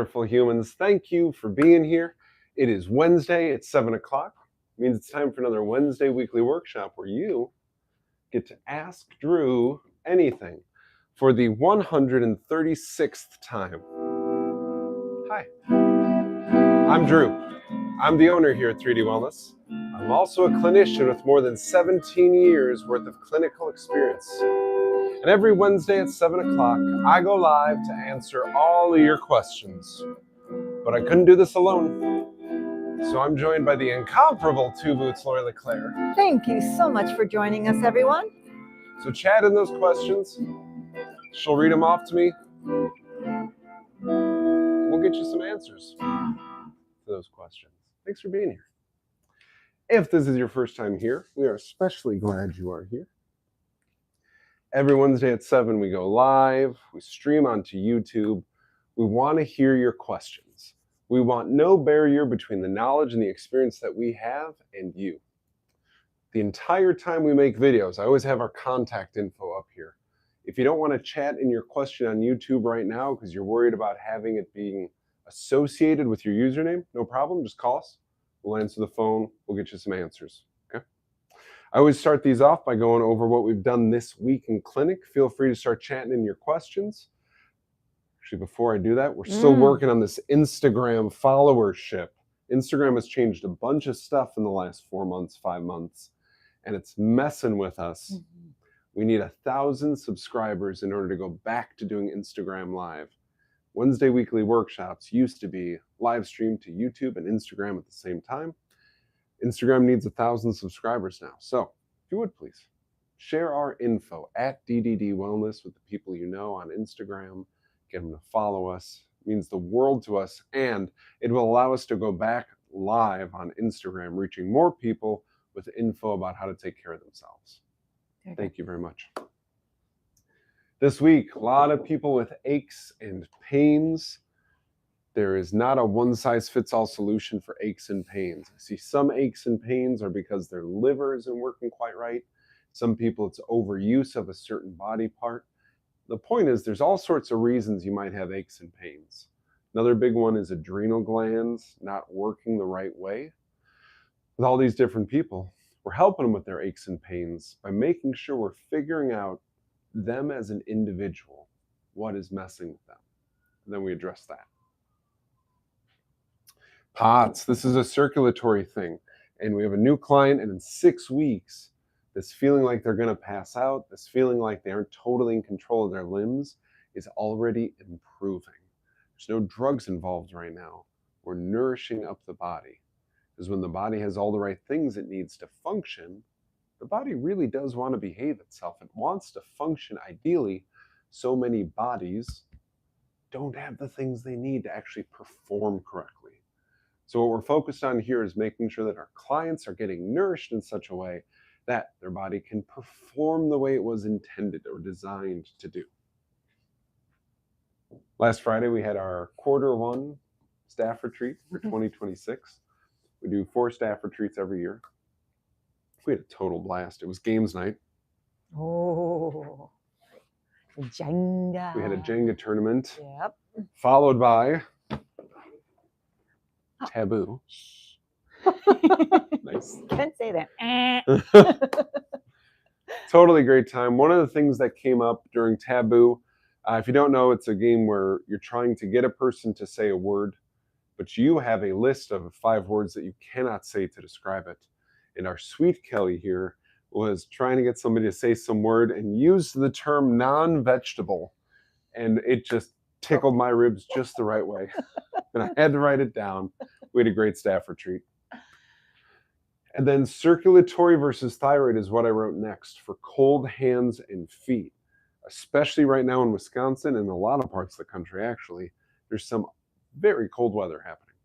wonderful humans. Thank you for being here. It is Wednesday. It's 7 o'clock. It means it's time for another Wednesday weekly workshop where you get to ask Drew anything for the 136th time. Hi, I'm Drew. I'm the owner here at 3D Wellness. I'm also a clinician with more than 17 years worth of clinical experience. And every Wednesday at 7 o'clock, I go live to answer all of your questions. But I couldn't do this alone. So I'm joined by the incomparable Two Boots Lori LeClaire. Thank you so much for joining us, everyone. So chat in those questions. She'll read them off to me. We'll get you some answers to those questions. Thanks for being here. If this is your first time here, we are especially glad you are here. Every Wednesday at 7, we go live. We stream onto YouTube. We want to hear your questions. We want no barrier between the knowledge and the experience that we have and you. The entire time we make videos, I always have our contact info up here. If you don't want to chat in your question on YouTube right now because you're worried about having it being associated with your username, no problem, just call us. We'll answer the phone. We'll get you some answers. I always start these off by going over what we've done this week in clinic. Feel free to start chatting in your questions. Actually, before I do that, we're still working on this Instagram followership. Instagram has changed a bunch of stuff in the last 4 months, 5 months, and it's messing with us. We need 1,000 subscribers in order to go back to doing Instagram Live. Wednesday weekly workshops used to be live streamed to YouTube and Instagram at the same time. Instagram needs 1,000 subscribers now. So if you would please share our info at DDD Wellness with the people you know on Instagram. Get them to follow us. It means the world to us, and it will allow us to go back live on Instagram, reaching more people with info about how to take care of themselves. Thank you very much. This week, a lot of people with aches and pains. There is not a one-size-fits-all solution for aches and pains. I see some aches and pains are because their liver isn't working quite right. Some people, it's overuse of a certain body part. The point is there's all sorts of reasons you might have aches and pains. Another big one is adrenal glands not working the right way. With all these different people, we're helping them with their aches and pains by making sure we're figuring out them as an individual, what is messing with them. And then we address that. POTS, this is a circulatory thing. And we have a new client, and in 6 weeks, this feeling like they're going to pass out, this feeling like they aren't totally in control of their limbs is already improving. There's no drugs involved right now. We're nourishing up the body. Because when the body has all the right things it needs to function, the body really does want to behave itself. It wants to function ideally. So many bodies don't have the things they need to actually perform correctly. So what we're focused on here is making sure that our clients are getting nourished in such a way that their body can perform the way it was intended or designed to do. Last Friday, we had our Q1 staff retreat for 2026. We do 4 staff retreats every year. We had a total blast. It was games night. Oh, Jenga. We had a Jenga tournament. Yep. Followed by Taboo. Nice. Can't say that. Totally great time. One of the things that came up during Taboo, if you don't know, it's a game where you're trying to get a person to say a word, but you have a list of 5 words that you cannot say to describe it. And our sweet Kelly here was trying to get somebody to say some word and use the term non-vegetable. And it just tickled my ribs just the right way. And I had to write it down. We had a great staff retreat. And then circulatory versus thyroid is what I wrote next for cold hands and feet, especially right now in Wisconsin and a lot of parts of the country, actually. There's some very cold weather happening.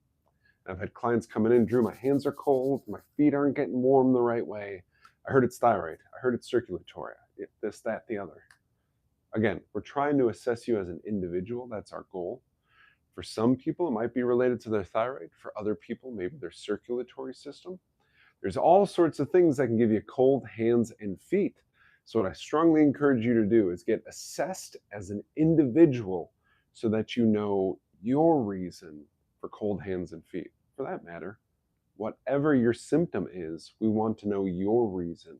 I've had clients coming in, Drew, my hands are cold, my feet aren't getting warm the right way. I heard it's thyroid. I heard it's circulatory. This, that, the other. Again, we're trying to assess you as an individual. That's our goal. For some people, it might be related to their thyroid. For other people, maybe their circulatory system. There's all sorts of things that can give you cold hands and feet. So what I strongly encourage you to do is get assessed as an individual so that you know your reason for cold hands and feet. For that matter, whatever your symptom is, we want to know your reason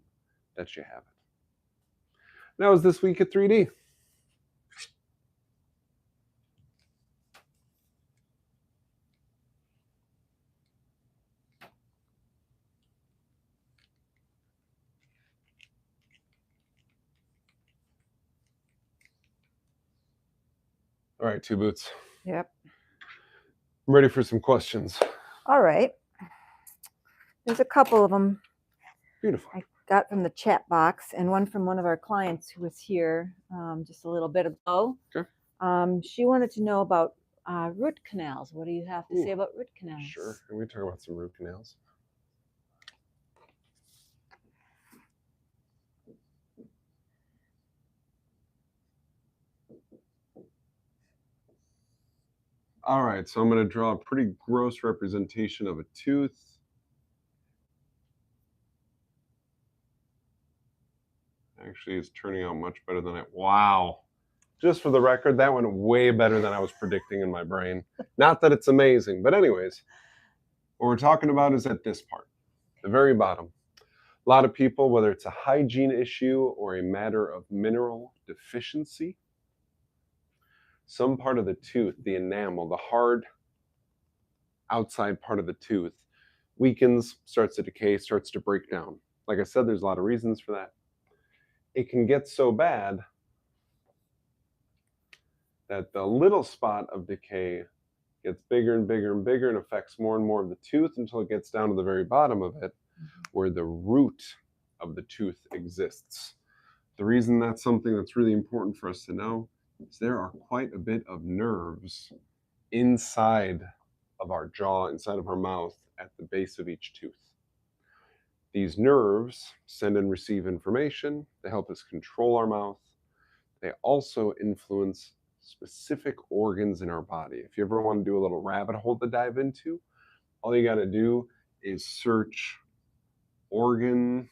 that you have it. Now, is this week at 3D? All right, Two Boots. Yep. I'm ready for some questions. All right. There's a couple of them Beautiful. I got from the chat box, and one from one of our clients who was here just a little bit ago. Okay. She wanted to know about root canals. What do you have to Ooh, say about root canals? Sure. Can we talk about some root canals? All right, so I'm going to draw a pretty gross representation of a tooth. Actually, it's turning out much better than wow. Just for the record, that went way better than I was predicting in my brain. Not that it's amazing, but anyways, what we're talking about is at this part, the very bottom. A lot of people, whether it's a hygiene issue or a matter of mineral deficiency, some part of the tooth, the enamel, the hard outside part of the tooth, weakens, starts to decay, starts to break down. Like I said, there's a lot of reasons for that. It can get so bad that the little spot of decay gets bigger and bigger and bigger and affects more and more of the tooth until it gets down to the very bottom of it, where the root of the tooth exists. The reason that's something that's really important for us to know is there are quite a bit of nerves inside of our jaw, inside of our mouth, at the base of each tooth. These nerves send and receive information. They help us control our mouth. They also influence specific organs in our body. If you ever want to do a little rabbit hole to dive into, all you got to do is search organ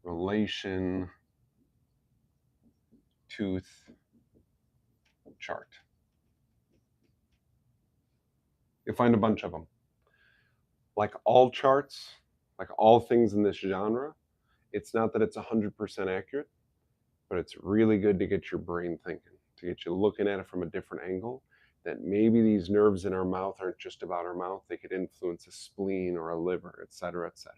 relation tooth chart. You'll find a bunch of them. Like all charts, like all things in this genre, it's not that it's 100% accurate, but it's really good to get your brain thinking, to get you looking at it from a different angle, that maybe these nerves in our mouth aren't just about our mouth. They could influence a spleen or a liver, et cetera, et cetera.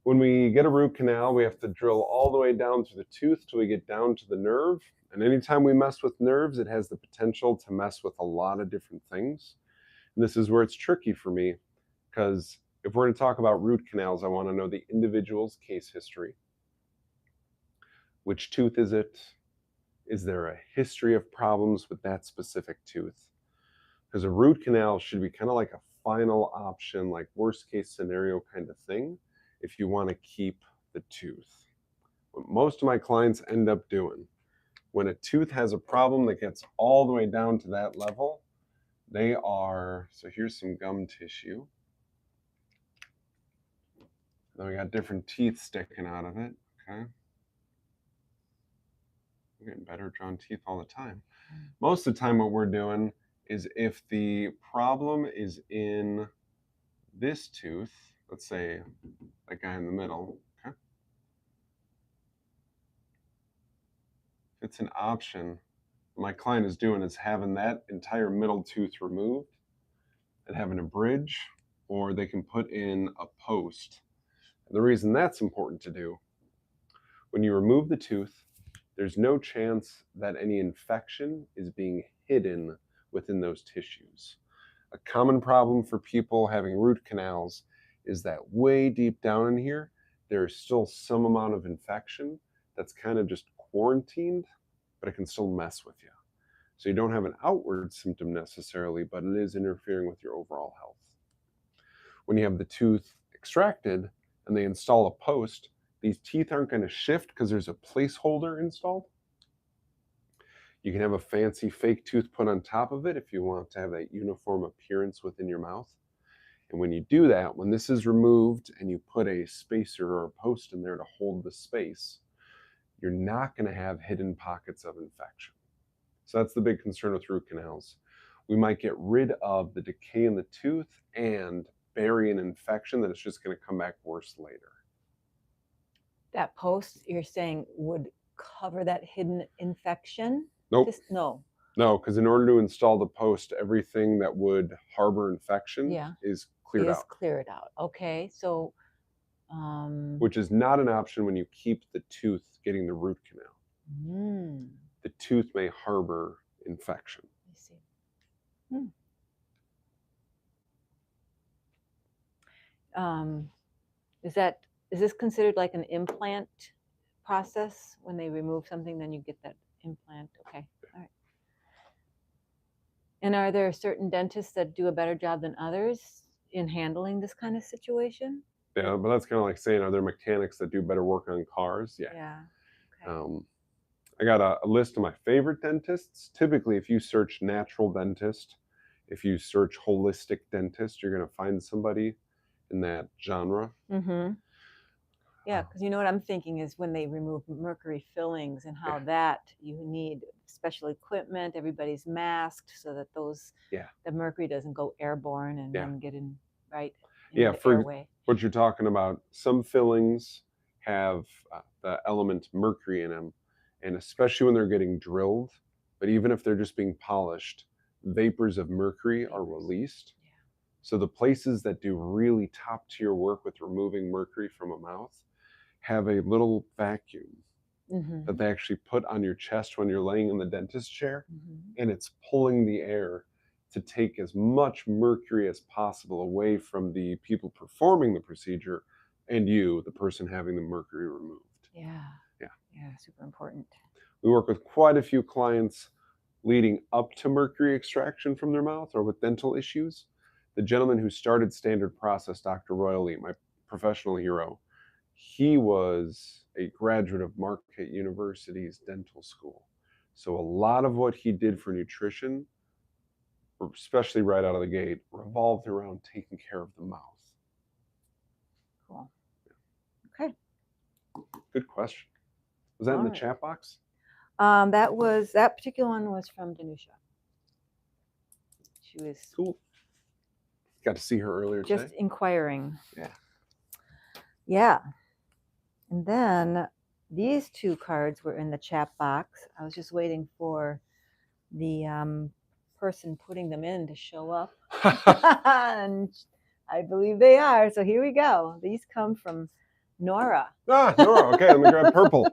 When we get a root canal, we have to drill all the way down through the tooth till we get down to the nerve. And anytime we mess with nerves, it has the potential to mess with a lot of different things. And this is where it's tricky for me, because if we're going to talk about root canals, I want to know the individual's case history. Which tooth is it? Is there a history of problems with that specific tooth? Because a root canal should be kind of like a final option, like worst case scenario kind of thing, if you want to keep the tooth. What most of my clients end up doing, when a tooth has a problem that gets all the way down to that level, they are, so here's some gum tissue. Then we got different teeth sticking out of it, okay? We're getting better at drawing teeth all the time. Most of the time what we're doing is if the problem is in this tooth, let's say that guy in the middle, okay? If it's an option, what my client is doing is having that entire middle tooth removed and having a bridge, or they can put in a post. And the reason that's important to do, when you remove the tooth, there's no chance that any infection is being hidden within those tissues. A common problem for people having root canals is that way deep down in here, there's still some amount of infection that's kind of just quarantined, but it can still mess with you. So you don't have an outward symptom necessarily, but it is interfering with your overall health. When you have the tooth extracted and they install a post, these teeth aren't going to shift because there's a placeholder installed. You can have a fancy fake tooth put on top of it if you want to have that uniform appearance within your mouth. And when you do that, when this is removed and you put a spacer or a post in there to hold the space, you're not going to have hidden pockets of infection. So that's the big concern with root canals. We might get rid of the decay in the tooth and bury an infection that it's just going to come back worse later. That post, you're saying, would cover that hidden infection? Nope. No. No, because in order to install the post, everything that would harbor infection is cleared out. Cleared out. Okay, so which is not an option when you keep the tooth getting the root canal. The tooth may harbor infection. I see. Is this considered like an implant process? When they remove something, then you get that implant. Okay. All right. And are there certain dentists that do a better job than others in handling this kind of situation? Yeah, but that's kind of like saying, are there mechanics that do better work on cars? Yeah. Yeah. Okay. I got a list of my favorite dentists. Typically, if you search natural dentist, if you search holistic dentist, you're going to find somebody in that genre. Yeah, because you know what I'm thinking is when they remove mercury fillings and how that you need special equipment, everybody's masked so that the mercury doesn't go airborne and then get in the airway. What you're talking about, some fillings have the element mercury in them, and especially when they're getting drilled, but even if they're just being polished, vapors of mercury are released. So the places that do really top tier work with removing mercury from a mouth have a little vacuum that they actually put on your chest when you're laying in the dentist chair, and it's pulling the air to take as much mercury as possible away from the people performing the procedure and you, the person having the mercury removed. Yeah, super important. We work with quite a few clients leading up to mercury extraction from their mouth or with dental issues. The gentleman who started Standard Process, Dr. Royally, my professional hero, he was a graduate of Marquette University's dental school. So a lot of what he did for nutrition, especially right out of the gate, revolved around taking care of the mouth. Cool. Okay. Good question. Was that in the chat box? That particular one was from Danusha. She was cool. Got to see her earlier today. Just inquiring. Yeah. Yeah. And then these two cards were in the chat box. I was just waiting for the person putting them in to show up. And I believe they are. So here we go. These come from Nora. Nora. Okay, let me grab purple.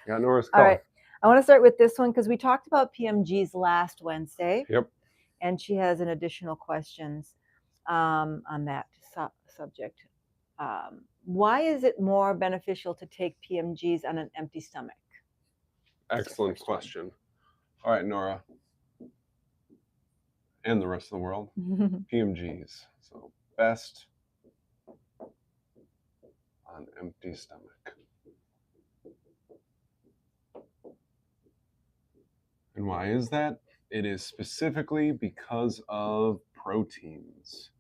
Got Nora's color. All right. I want to start with this one because we talked about PMGs last Wednesday. Yep. And she has an additional questions on that subject. Why is it more beneficial to take PMGs on an empty stomach? Excellent question. All right, Nora. And the rest of the world. PMGs. So best on empty stomach. And why is that? It is specifically because of proteins.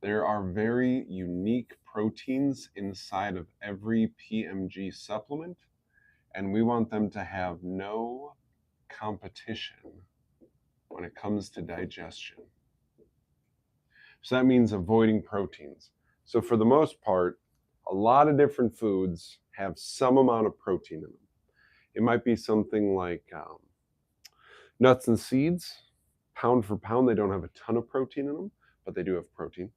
There are very unique proteins inside of every PMG supplement, and we want them to have no competition when it comes to digestion. So that means avoiding proteins. So for the most part, a lot of different foods have some amount of protein in them. It might be something like nuts and seeds. Pound for pound, they don't have a ton of protein in them, but they do have protein.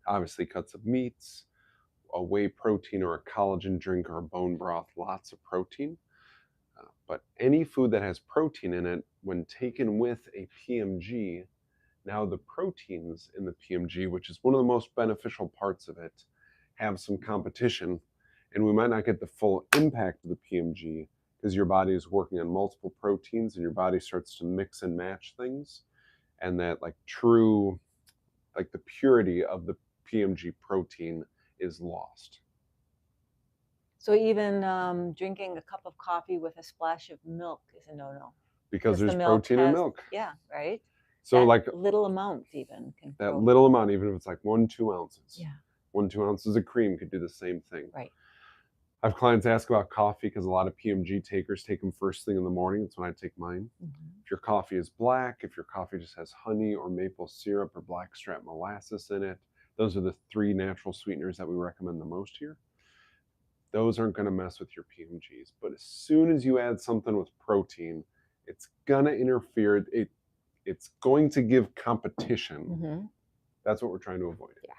Obviously, cuts of meats, a whey protein or a collagen drink or a bone broth, lots of protein. But any food that has protein in it, when taken with a PMG, now the proteins in the PMG, which is one of the most beneficial parts of it, have some competition, and we might not get the full impact of the PMG because your body is working on multiple proteins and your body starts to mix and match things, and that the purity of the PMG protein is lost. So even drinking a cup of coffee with a splash of milk is a no-no. Because there's protein in milk. Yeah, right? So little amount even. Little amount, even if it's like 1-2 ounces. Yeah. 1-2 ounces of cream could do the same thing. Right. I have clients ask about coffee because a lot of PMG takers take them first thing in the morning. That's when I take mine. If your coffee is black, if your coffee just has honey or maple syrup or blackstrap molasses in it, those are the 3 natural sweeteners that we recommend the most here. Those aren't going to mess with your PMGs. But as soon as you add something with protein, it's going to interfere. It's going to give competition. That's what we're trying to avoid. Yeah.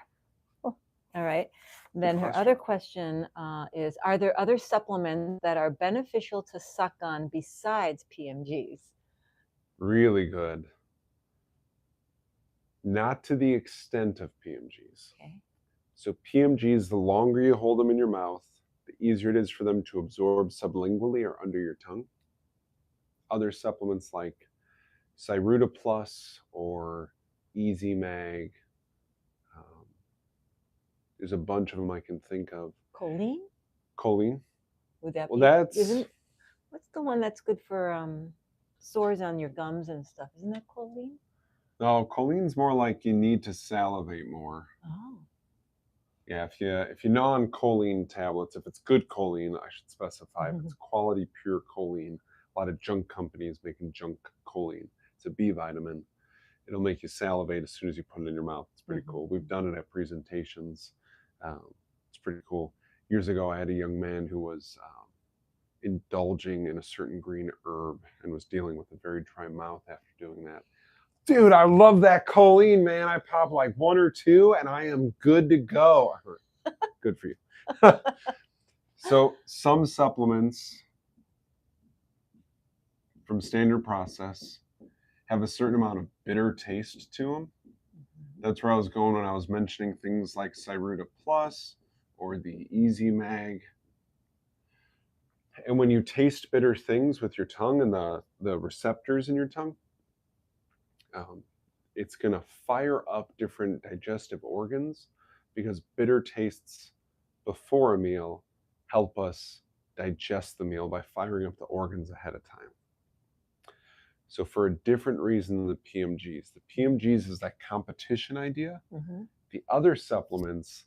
Cool. All right. Then her other question is, are there other supplements that are beneficial to suck on besides PMGs? Really good. Not to the extent of PMGs. Okay. So PMGs, the longer you hold them in your mouth, the easier it is for them to absorb sublingually or under your tongue. Other supplements like Cyruta Plus or Easy Mag, there's a bunch of them I can think of. Choline? Choline? Would that well, be? that's... What's the one that's good for sores on your gums and stuff? Isn't that choline? No, choline's more like you need to salivate more. Oh. Yeah, if you gnaw on choline tablets, if it's good choline, I should specify, if it's quality pure choline, a lot of junk companies making junk choline. It's a B vitamin. It'll make you salivate as soon as you put it in your mouth. It's pretty cool. We've done it at presentations. It's pretty cool. Years ago, I had a young man who was indulging in a certain green herb and was dealing with a very dry mouth after doing that. Dude, I love that choline, man. I pop like 1 or 2 and I am good to go. Good for you. So some supplements from Standard Process have a certain amount of bitter taste to them. That's where I was going when I was mentioning things like Cyruta Plus or the Easy Mag. And when you taste bitter things with your tongue and the receptors in your tongue, it's going to fire up different digestive organs, because bitter tastes before a meal help us digest the meal by firing up the organs ahead of time. So for a different reason than the PMGs. The PMGs is that competition idea. The other supplements,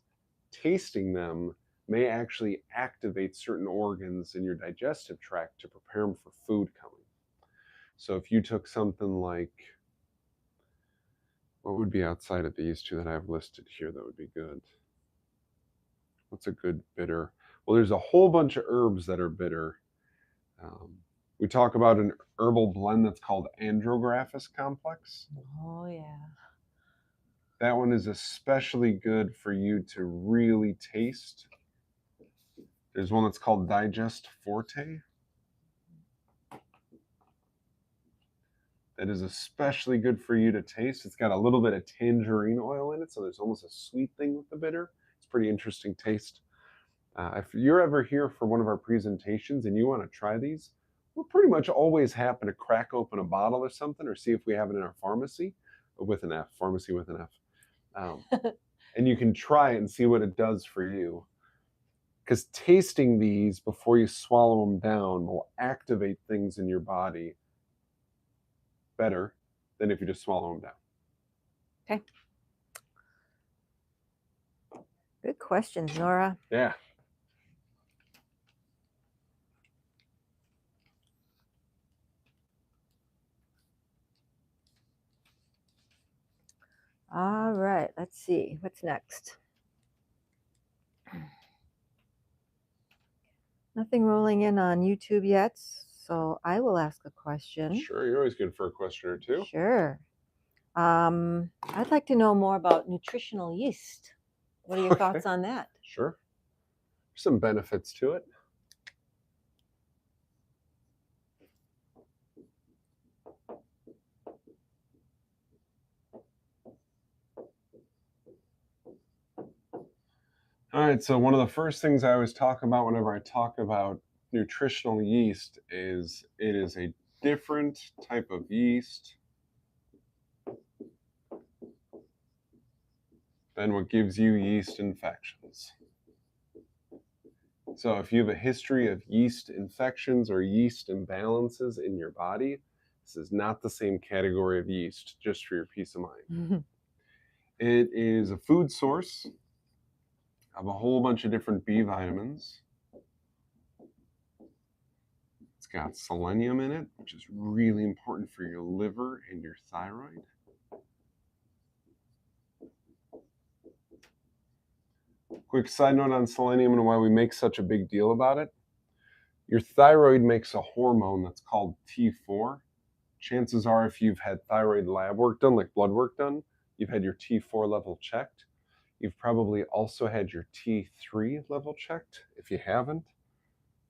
tasting them may actually activate certain organs in your digestive tract to prepare them for food coming. So if you took something like, what would be outside of these 2 that I have listed here that would be good? What's a good bitter? Well, there's a whole bunch of herbs that are bitter. We talk about an herbal blend that's called Andrographis complex. Oh, yeah. That one is especially good for you to really taste. There's one that's called Digest Forte. That is especially good for you to taste. It's got a little bit of tangerine oil in it, so there's almost a sweet thing with the bitter. It's pretty interesting taste. If you're ever here for one of our presentations and you want to try these, we're pretty much always happy to crack open a bottle or something, or see if we have it in our pharmacy with an F, pharmacy with an F. And you can try it and see what it does for you. Because tasting these before you swallow them down will activate things in your body better than if you just swallow them down. Okay. Good questions, Nora. Yeah. All right, let's see. What's next? Nothing rolling in on YouTube yet, so I will ask a question. Sure, you're always good for a question or 2. Sure. I'd like to know more about nutritional yeast. What are your thoughts on that? Sure. There's some benefits to it. All right, so one of the first things I always talk about whenever I talk about nutritional yeast is it is a different type of yeast than what gives you yeast infections. So if you have a history of yeast infections or yeast imbalances in your body, this is not the same category of yeast, just for your peace of mind. It is a food source of a whole bunch of different B vitamins. got selenium in it, which is really important for your liver and your thyroid. Quick side note on selenium and why we make such a big deal about it. Your thyroid makes a hormone that's called T4. Chances are, if you've had thyroid lab work done, like blood work done, you've had your T4 level checked. You've probably also had your T3 level checked. If you haven't,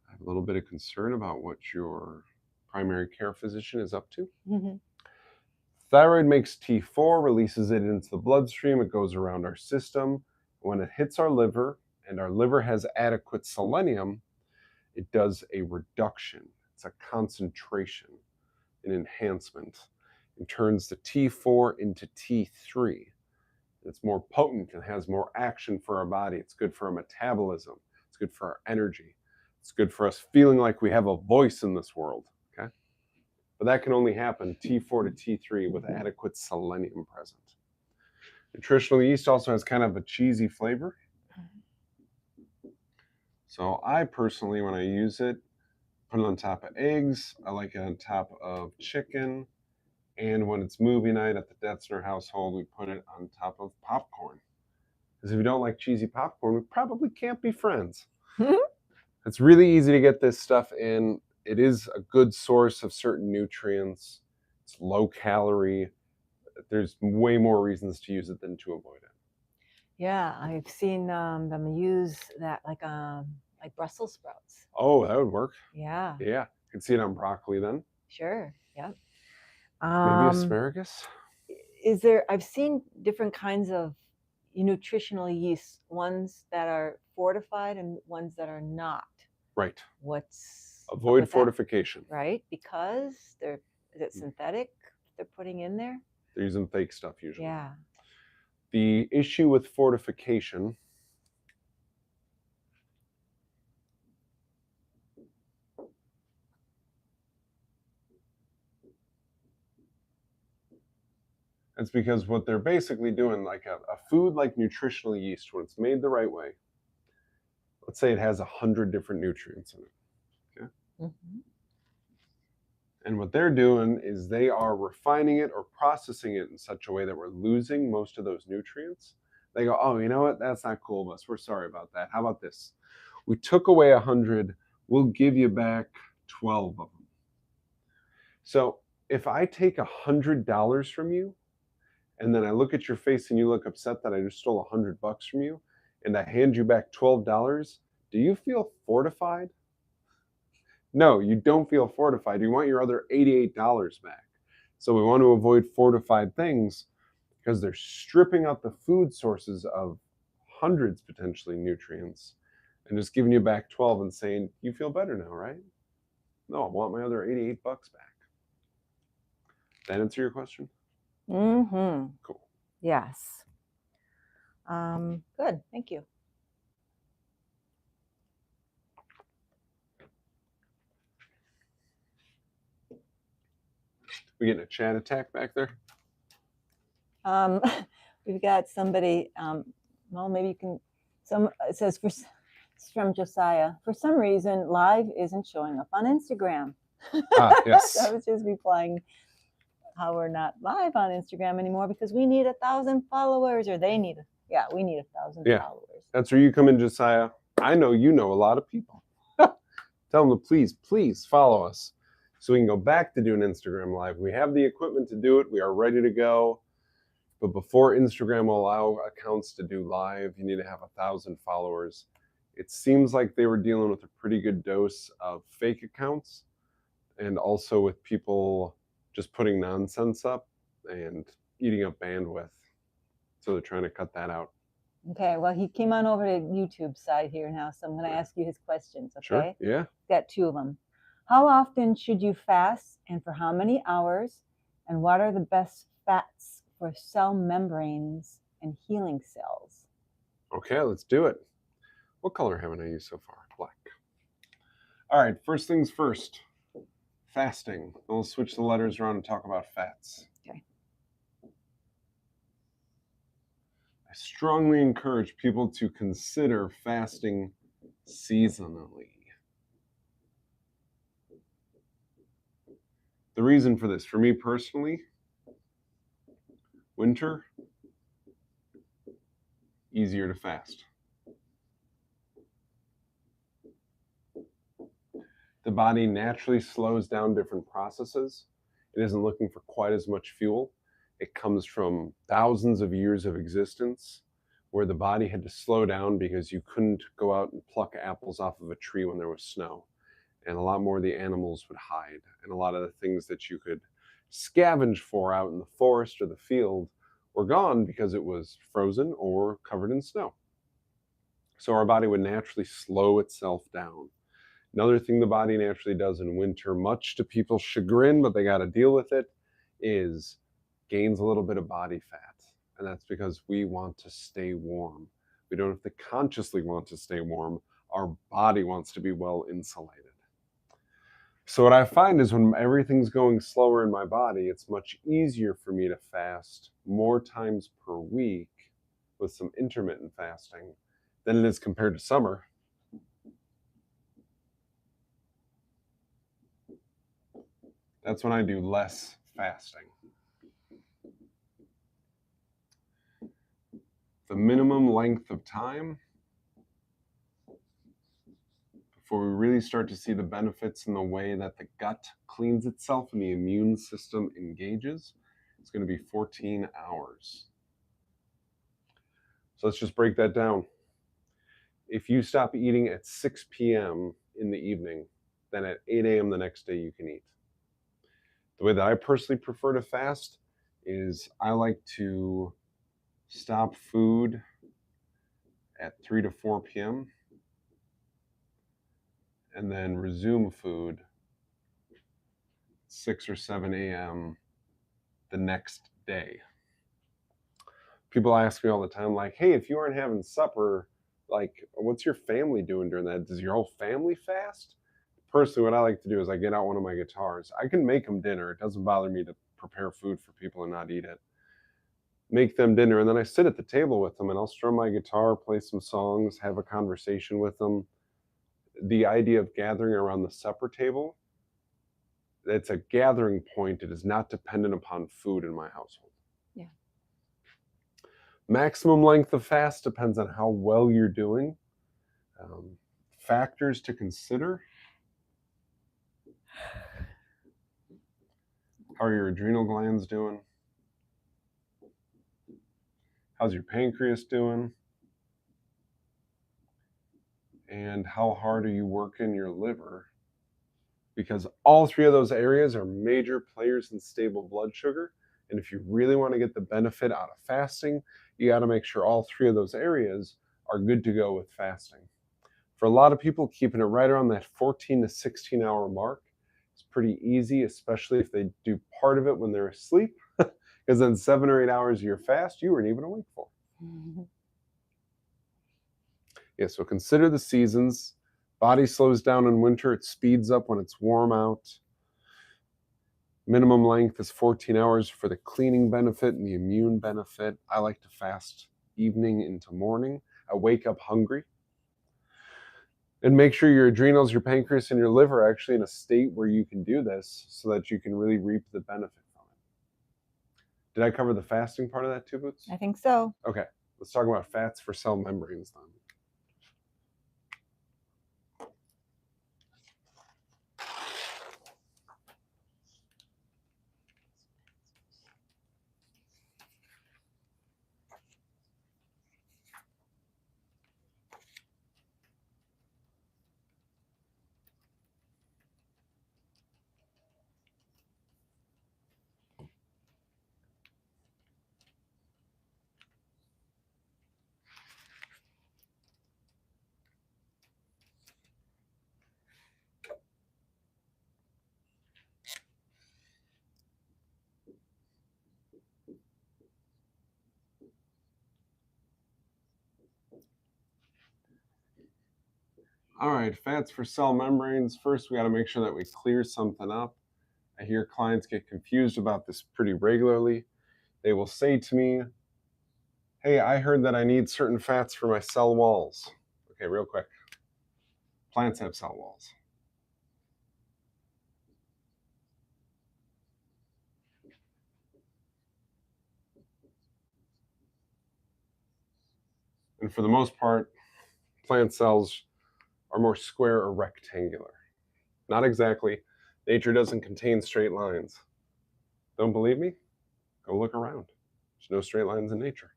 I have a little bit of concern about what your primary care physician is up to. Mm-hmm. Thyroid makes T4, releases it into the bloodstream. It goes around our system. When it hits our liver, and our liver has adequate selenium, it does a reduction. It's a concentration, an enhancement. It turns the T4 into T3. It's more potent and has more action for our body. It's good for our metabolism. It's good for our energy. It's good for us feeling like we have a voice in this world, okay? But that can only happen T4 to T3 with adequate selenium present. Nutritional yeast also has kind of a cheesy flavor. So I personally, when I use it, put it on top of eggs. I like it on top of chicken. And when it's movie night at the Detzner household, we put it on top of popcorn. Because if you don't like cheesy popcorn, we probably can't be friends. It's really easy to get this stuff in. It is a good source of certain nutrients. It's low calorie. There's way more reasons to use it than to avoid it. Yeah, I've seen them use that like Brussels sprouts. Oh, that would work. Yeah. Yeah, you can see it on broccoli then. Sure. Yep. Maybe asparagus. I've seen different kinds of nutritional yeast, ones that are fortified and ones that are not. Right. What's avoid fortification? That? Right, because is it synthetic they're putting in there? They're using fake stuff usually. Yeah. The issue with fortification it's because what they're basically doing, like a food like nutritional yeast, when it's made the right way, let's say it has 100 different nutrients in it. Okay. Mm-hmm. And what they're doing is they are refining it or processing it in such a way that we're losing most of those nutrients. They go, oh, you know what? That's not cool of us. We're sorry about that. How about this? We took away 100. We'll give you back 12 of them. So if I take $100 from you, and then I look at your face and you look upset that I just stole $100 from you, and I hand you back $12, do you feel fortified? No, you don't feel fortified. You want your other $88 back. So we want to avoid fortified things because they're stripping out the food sources of hundreds potentially nutrients and just giving you back 12 and saying, you feel better now, right? No, I want my other $88 back. That answer your question? Mm-hmm. Cool. Yes. Good. Thank you. We getting a chat attack back there? We've got somebody. Well, maybe you can. It says it's from Josiah. For some reason, live isn't showing up on Instagram. Yes. I was just replying how we're not live on Instagram anymore because we need 1,000 followers, or they need. Yeah, we need 1,000 followers. That's where you come in, Josiah. I know you know a lot of people. Tell them to please follow us so we can go back to doing Instagram Live. We have the equipment to do it. We are ready to go. But before Instagram will allow accounts to do live, you need to have 1,000 followers. It seems like they were dealing with a pretty good dose of fake accounts and also with people just putting nonsense up and eating up bandwidth. So they're trying to cut that out. Okay, well, he came on over to YouTube side here now, so I'm going to ask you his questions, okay? Sure, yeah. Got 2 of them. How often should you fast and for how many hours? And what are the best fats for cell membranes and healing cells? Okay, let's do it. What color haven't I used so far? Black. All right, first things first. Fasting. We'll switch the letters around and talk about fats. Okay. I strongly encourage people to consider fasting seasonally. The reason for this, for me personally, winter, easier to fast. The body naturally slows down different processes. It isn't looking for quite as much fuel. It comes from thousands of years of existence where the body had to slow down because you couldn't go out and pluck apples off of a tree when there was snow. And a lot more of the animals would hide. And a lot of the things that you could scavenge for out in the forest or the field were gone because it was frozen or covered in snow. So our body would naturally slow itself down. Another thing the body naturally does in winter, much to people's chagrin, but they got to deal with it, is gains a little bit of body fat. And that's because we want to stay warm. We don't have to consciously want to stay warm. Our body wants to be well insulated. So what I find is when everything's going slower in my body, it's much easier for me to fast more times per week with some intermittent fasting than it is compared to summer. That's when I do less fasting. The minimum length of time before we really start to see the benefits in the way that the gut cleans itself and the immune system engages, it's going to be 14 hours. So let's just break that down. If you stop eating at 6 p.m. in the evening, then at 8 a.m. the next day you can eat. The way that I personally prefer to fast is I like to stop food at 3 to 4 p.m. and then resume food 6 or 7 a.m. the next day. People ask me all the time, like, hey, if you aren't having supper, like, what's your family doing during that? Does your whole family fast? Personally, what I like to do is I get out one of my guitars. I can make them dinner. It doesn't bother me to prepare food for people and not eat it. Make them dinner, and then I sit at the table with them and I'll strum my guitar, play some songs, have a conversation with them. The idea of gathering around the supper table, it's a gathering point. It is not dependent upon food in my household. Yeah. Maximum length of fast depends on how well you're doing. Factors to consider: how are your adrenal glands doing? How's your pancreas doing? And how hard are you working your liver? Because all three of those areas are major players in stable blood sugar. And if you really want to get the benefit out of fasting, you got to make sure all three of those areas are good to go with fasting. For a lot of people, keeping it right around that 14 to 16 hour mark is pretty easy, especially if they do part of it when they're asleep, because then 7 or 8 hours of your fast, you weren't even awake for. Mm-hmm. Yeah, so consider the seasons. Body slows down in winter. It speeds up when it's warm out. Minimum length is 14 hours for the cleaning benefit and the immune benefit. I like to fast evening into morning. I wake up hungry. And make sure your adrenals, your pancreas, and your liver are actually in a state where you can do this so that you can really reap the benefit from it. Did I cover the fasting part of that too, Boots? I think so. Okay, let's talk about fats for cell membranes then. All right, fats for cell membranes. First, we got to make sure that we clear something up. I hear clients get confused about this pretty regularly. They will say to me, hey, I heard that I need certain fats for my cell walls. Okay, real quick. Plants have cell walls. And for the most part, plant cells are more square or rectangular. Not exactly. Nature doesn't contain straight lines. Don't believe me? Go look around. There's no straight lines in nature.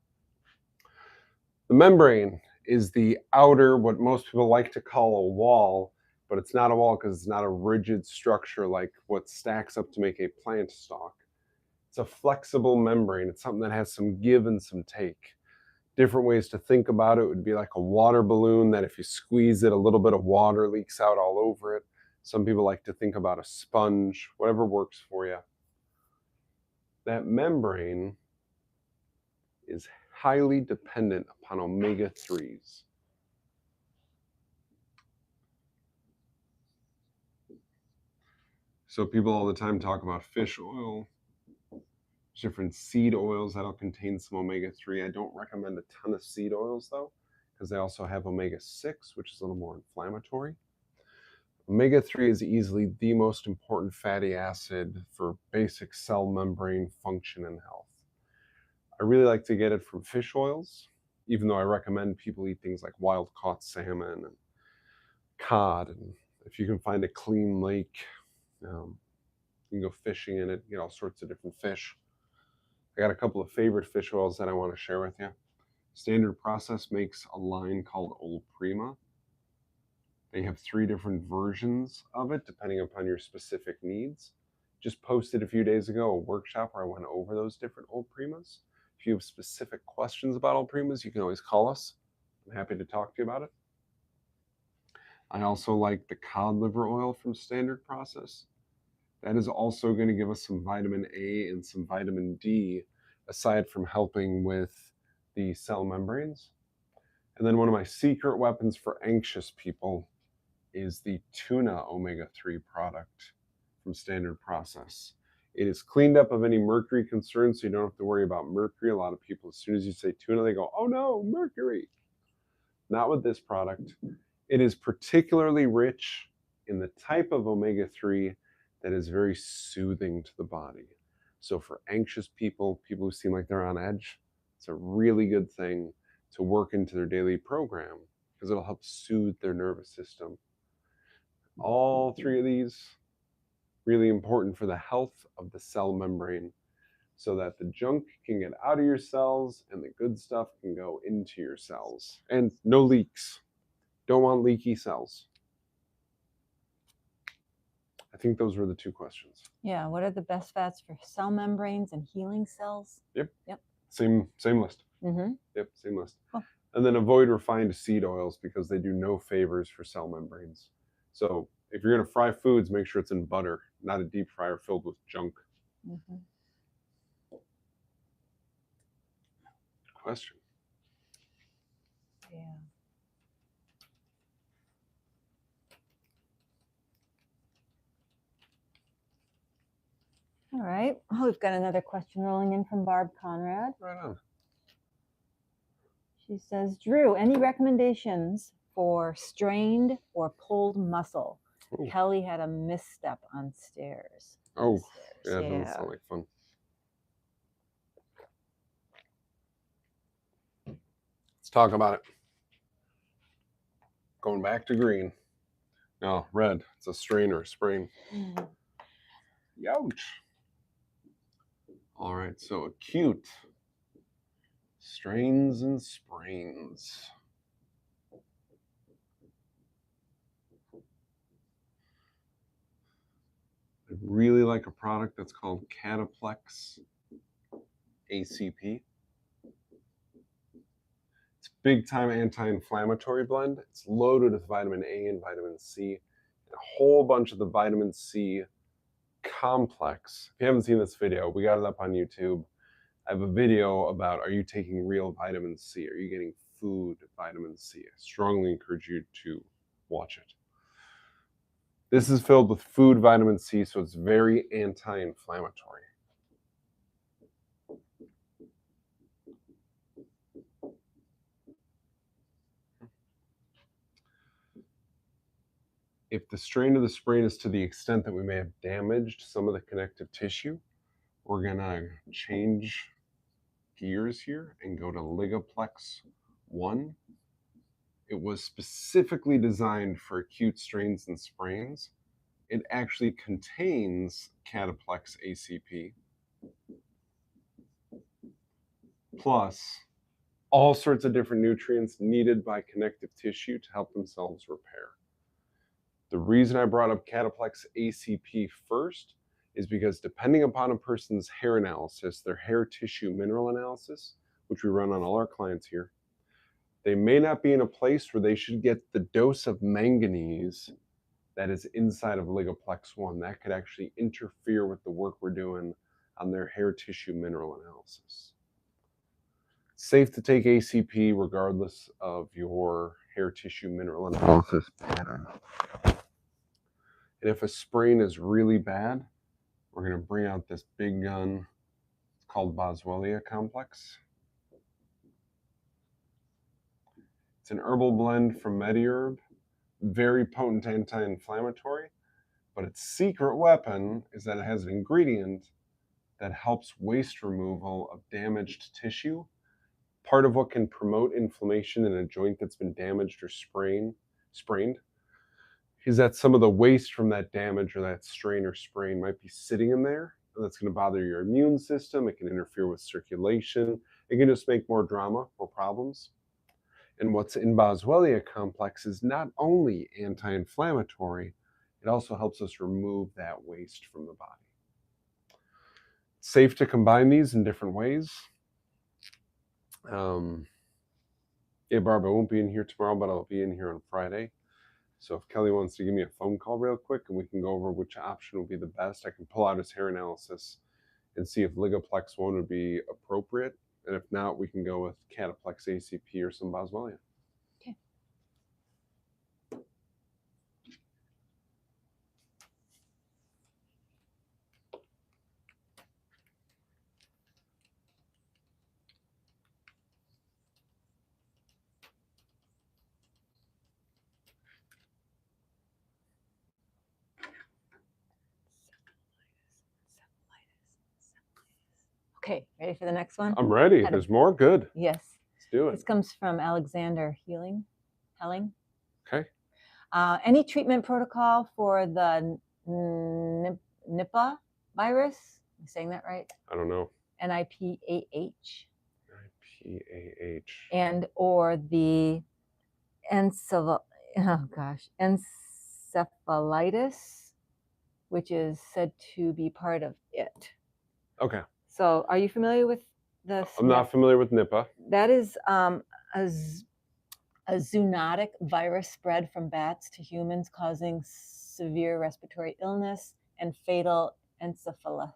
The membrane is the outer, what most people like to call a wall, but it's not a wall because it's not a rigid structure like what stacks up to make a plant stalk. It's a flexible membrane. It's something that has some give and some take. Different ways to think about it would be like a water balloon that if you squeeze it, a little bit of water leaks out all over it. Some people like to think about a sponge, whatever works for you. That membrane is highly dependent upon omega-3s. So people all the time talk about fish oil, different seed oils that'll contain some omega-3. I don't recommend a ton of seed oils though, because they also have omega-6, which is a little more inflammatory. Omega-3 is easily the most important fatty acid for basic cell membrane function and health. I really like to get it from fish oils, even though I recommend people eat things like wild-caught salmon and cod. And if you can find a clean lake, you can go fishing in it, get all sorts of different fish. I got a couple of favorite fish oils that I want to share with you. Standard Process makes a line called Old Prima. They have 3 different versions of it depending upon your specific needs. Just posted a few days ago a workshop where I went over those different Old Primas. If you have specific questions about Old Primas, you can always call us. I'm happy to talk to you about it. I also like the cod liver oil from Standard Process. That is also going to give us some vitamin A and some vitamin D, aside from helping with the cell membranes. And then one of my secret weapons for anxious people is the tuna omega-3 product from Standard Process. It is cleaned up of any mercury concerns, so you don't have to worry about mercury. A lot of people, as soon as you say tuna, they go, oh no, mercury. Not with this product. It is particularly rich in the type of omega-3 that is very soothing to the body. So for anxious people, people who seem like they're on edge, it's a really good thing to work into their daily program because it'll help soothe their nervous system. All 3 of these, really important for the health of the cell membrane so that the junk can get out of your cells and the good stuff can go into your cells. And no leaks. Don't want leaky cells. I think those were the 2 questions. Yeah. What are the best fats for cell membranes and healing cells? Yep. Yep. Same list. Mm-hmm. Yep, same list. Cool. And then avoid refined seed oils because they do no favors for cell membranes. So if you're going to fry foods, make sure it's in butter, not a deep fryer filled with junk. Mm-hmm. Good question. Yeah. All right. Oh, we've got another question rolling in from Barb Conrad. Right on. She says, Drew, any recommendations for strained or pulled muscle? Ooh. Kelly had a misstep on stairs. Oh, Stairs. yeah, that doesn't sound like fun. Let's talk about it. Going back to green. No, red. It's a strain or a sprain. Youch. All right, so acute strains and sprains. I really like a product that's called Cataplex ACP. It's a big time anti-inflammatory blend. It's loaded with vitamin A and vitamin C, and a whole bunch of the vitamin C complex. If you haven't seen this video, we got it up on YouTube. I have a video about, are you taking real vitamin C? Are you getting food vitamin C? I strongly encourage you to watch it. This is filled with food vitamin C, so it's very anti-inflammatory. If the strain of the sprain is to the extent that we may have damaged some of the connective tissue, we're gonna change gears here and go to Ligaplex One, it was specifically designed for acute strains and sprains. It actually contains Cataplex ACP, plus all sorts of different nutrients needed by connective tissue to help themselves repair. The reason I brought up Cataplex ACP first is because depending upon a person's hair analysis, their hair tissue mineral analysis, which we run on all our clients here, they may not be in a place where they should get the dose of manganese that is inside of Ligaplex 1. That could actually interfere with the work we're doing on their hair tissue mineral analysis. It's safe to take ACP regardless of your hair tissue mineral analysis pattern. And if a sprain is really bad, we're going to bring out this big gun. It's called Boswellia complex. It's an herbal blend from MediHerb, very potent anti-inflammatory, but its secret weapon is that it has an ingredient that helps waste removal of damaged tissue. Part of what can promote inflammation in a joint that's been damaged or sprained is that some of the waste from that damage or that strain or sprain might be sitting in there, and that's going to bother your immune system. It can interfere with circulation. It can just make more drama or problems. And what's in Boswellia complex is not only anti-inflammatory, it also helps us remove that waste from the body. It's safe to combine these in different ways. Yeah, Barb, I won't be in here tomorrow, but I'll be in here on Friday. So if Kelly wants to give me a phone call real quick and we can go over which option will be the best, I can pull out his hair analysis and see if Ligaplex 1 would be appropriate. And if not, we can go with Cataplex ACP or some Boswellia. Okay. Okay, ready for the next one? I'm ready. There's more. Good. Yes. Let's do it. This comes from Alexander Helling. Okay. Any treatment protocol for the Nipah virus? Am I saying that right? I don't know. NIPAH. NIPAH. And or the encephalitis, which is said to be part of it. Okay. So are you familiar with the... I'm not familiar with Nipah. That is a zoonotic virus spread from bats to humans, causing severe respiratory illness and fatal encephalitis.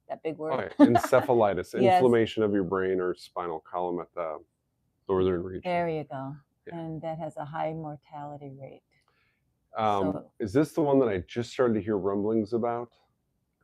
That big word. Okay. Encephalitis, Yes. Inflammation of your brain or spinal column at the northern region. There you go. Yeah. And that has a high mortality rate. Is this the one that I just started to hear rumblings about?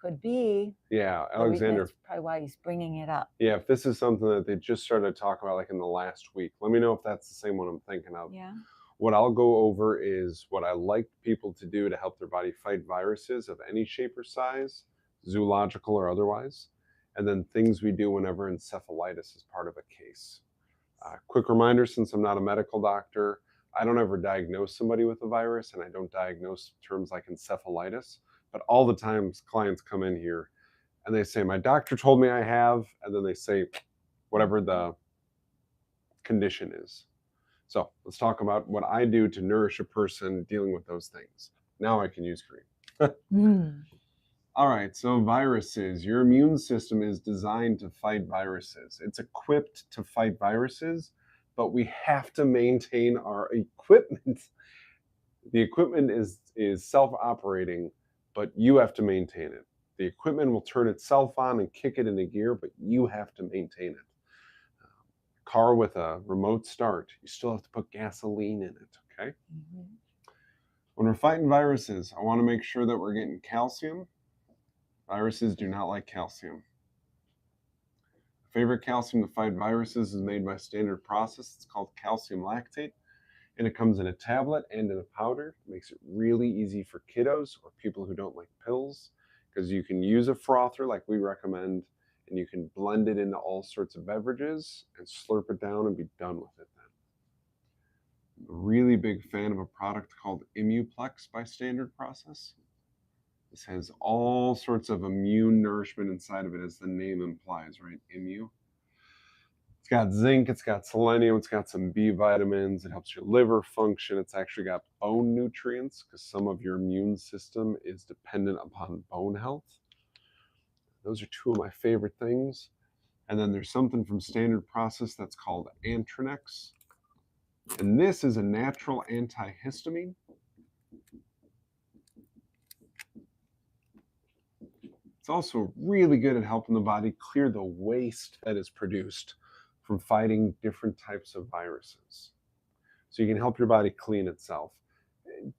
Could be. Yeah, Alexander. That's probably why he's bringing it up. Yeah, if this is something that they just started to talk about like in the last week, let me know if that's the same one I'm thinking of. Yeah. What I'll go over is what I like people to do to help their body fight viruses of any shape or size, zoological or otherwise, and then things we do whenever encephalitis is part of a case. Quick reminder, since I'm not a medical doctor, I don't ever diagnose somebody with a virus, and I don't diagnose terms like encephalitis, but all the times clients come in here and they say, my doctor told me I have, and then they say whatever the condition is. So let's talk about what I do to nourish a person dealing with those things. Now I can use cream. All right, so viruses. Your immune system is designed to fight viruses. It's equipped to fight viruses, but we have to maintain our equipment. The equipment is self-operating, but you have to maintain it. The equipment will turn itself on and kick it into gear, but you have to maintain it. Car with a remote start, you still have to put gasoline in it, okay? Mm-hmm. When we're fighting viruses, I want to make sure that we're getting calcium. Viruses do not like calcium. Favorite calcium to fight viruses is made by standard process. It's called calcium lactate, and it comes in a tablet and in a powder. It makes it really easy for kiddos or people who don't like pills, because you can use a frother like we recommend, and you can blend it into all sorts of beverages and slurp it down and be done with it then. I'm a really big fan of a product called Immuplex by Standard Process. This has all sorts of immune nourishment inside of it, as the name implies, right? Immu. It's got zinc, it's got selenium, it's got some B vitamins, it helps your liver function. It's actually got bone nutrients because some of your immune system is dependent upon bone health. Those are two of my favorite things. And then there's something from Standard Process that's called Antranex. And this is a natural antihistamine. It's also really good at helping the body clear the waste that is produced from fighting different types of viruses. So you can help your body clean itself.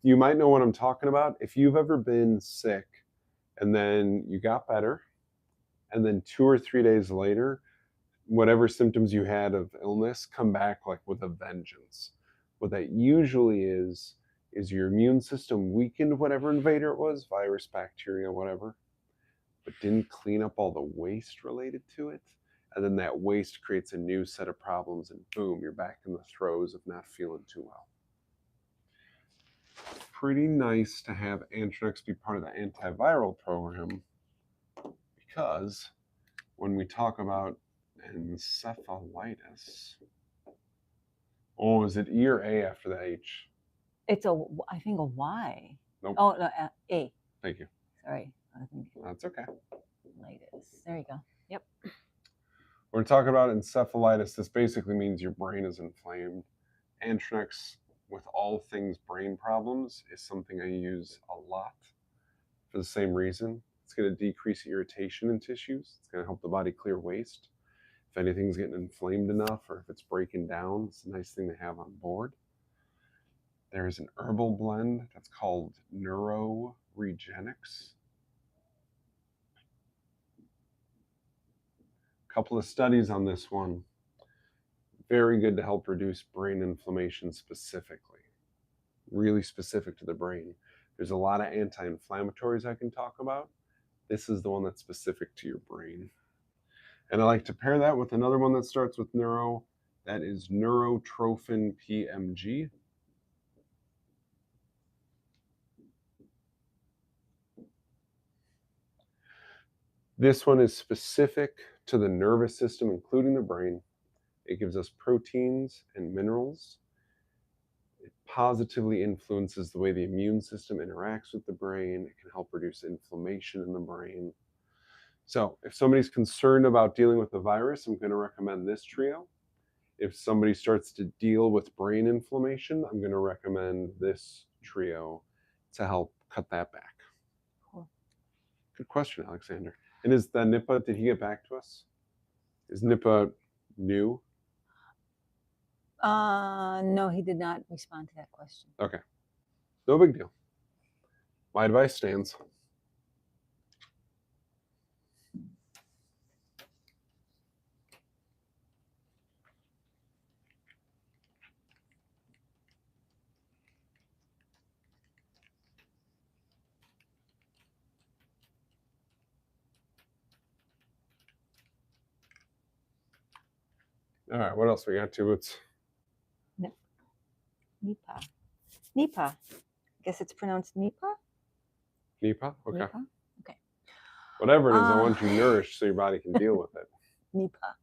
You might know what I'm talking about. If you've ever been sick and then you got better, and then 2 or 3 days later, whatever symptoms you had of illness come back like with a vengeance. What that usually is your immune system weakened whatever invader it was, virus, bacteria, whatever, but didn't clean up all the waste related to it. And then that waste creates a new set of problems, and boom, you're back in the throes of not feeling too well. Pretty nice to have Antranex be part of the antiviral program, because when we talk about encephalitis, oh, is it E or A after the H? It's I think a Y. Nope. Oh, no, A. Thank you. Sorry. I think That's okay. Litis. There you go. Yep. We're talking about encephalitis. This basically means your brain is inflamed. Antranex, with all things brain problems, is something I use a lot for the same reason. It's going to decrease irritation in tissues. It's going to help the body clear waste. If anything's getting inflamed enough or if it's breaking down, it's a nice thing to have on board. There's an herbal blend that's called Neuroregenix. A couple of studies on this one. Very good to help reduce brain inflammation specifically. Really specific to the brain. There's a lot of anti-inflammatories I can talk about. This is the one that's specific to your brain. And I like to pair that with another one that starts with neuro. That is Neurotrophin PMG. This one is specific to the nervous system, including the brain. It gives us proteins and minerals. It positively influences the way the immune system interacts with the brain. It can help reduce inflammation in the brain. So if somebody's concerned about dealing with the virus, I'm going to recommend this trio. If somebody starts to deal with brain inflammation, I'm going to recommend this trio to help cut that back. Cool. Good question, Alexander. And is the NIPA, did he get back to us? Is NIPA new? No, he did not respond to that question. Okay. No big deal. My advice stands. All right, what else we got, Two Boots? Nipa. Nipa. I guess it's pronounced Nipa? Nipa? Okay. Nipa? Okay. Whatever it is, I want you nourished so your body can deal with it. Nipa.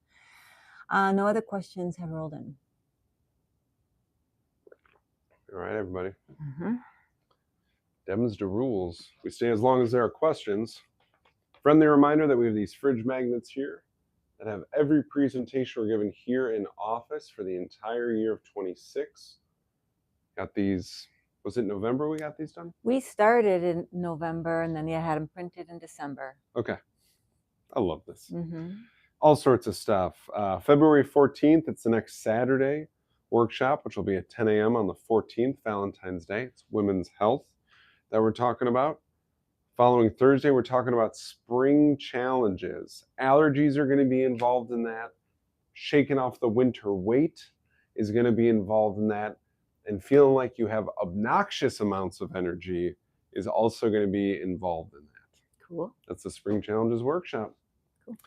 No other questions have rolled in. All right, everybody. Dems to rules. We stay as long as there are questions. Friendly reminder that we have these fridge magnets here that have every presentation we're given here in office for the entire year of 26. Got these, was it November we got these done? We started in November and then you had them printed in December. Okay. I love this. All sorts of stuff. February 14th, it's the next Saturday workshop, which will be at 10 a.m. on the 14th, Valentine's Day. It's women's health that we're talking about. Following Thursday, we're talking about spring challenges. Allergies are going to be involved in that. Shaking off the winter weight is going to be involved in that. And feeling like you have obnoxious amounts of energy is also going to be involved in that. Cool. That's the spring challenges workshop. Cool.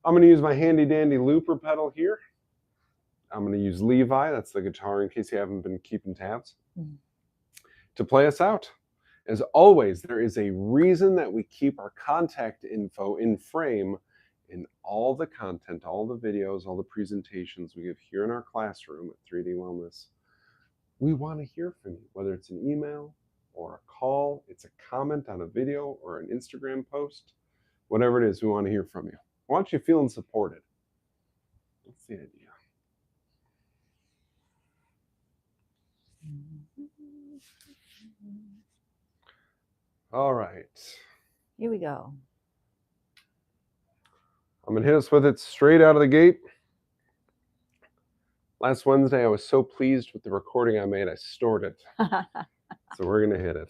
I'm going to use my handy dandy looper pedal here. I'm going to use Levi, that's the guitar in case you haven't been keeping tabs, Mm-hmm. to play us out. As always, there is a reason that we keep our contact info in frame in all the content, all the videos, all the presentations we give here in our classroom at 3D Wellness. We want to hear from you, whether it's an email or a call, it's a comment on a video or an Instagram post, whatever it is, we want to hear from you. I want you feeling supported. That's the idea. All right. Here we go. I'm going to hit us with it straight out of the gate. Last Wednesday, I was so pleased with the recording I made, I stored it. So we're going to hit it.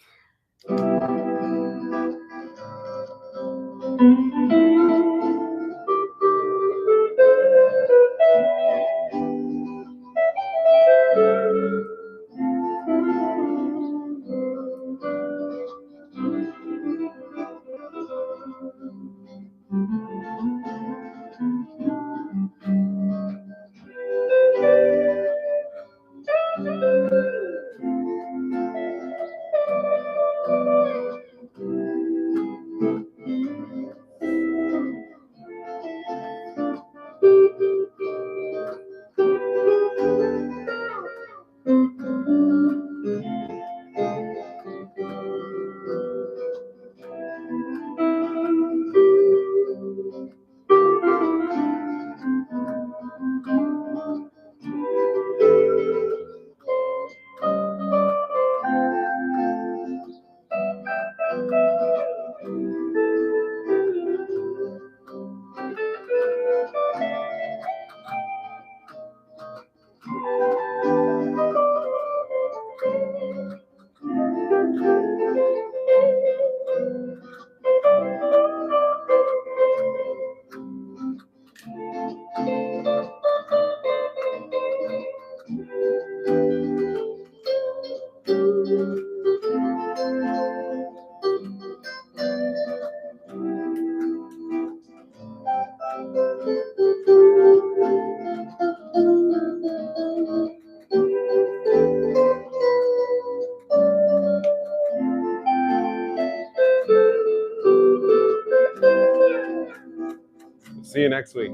See you next week.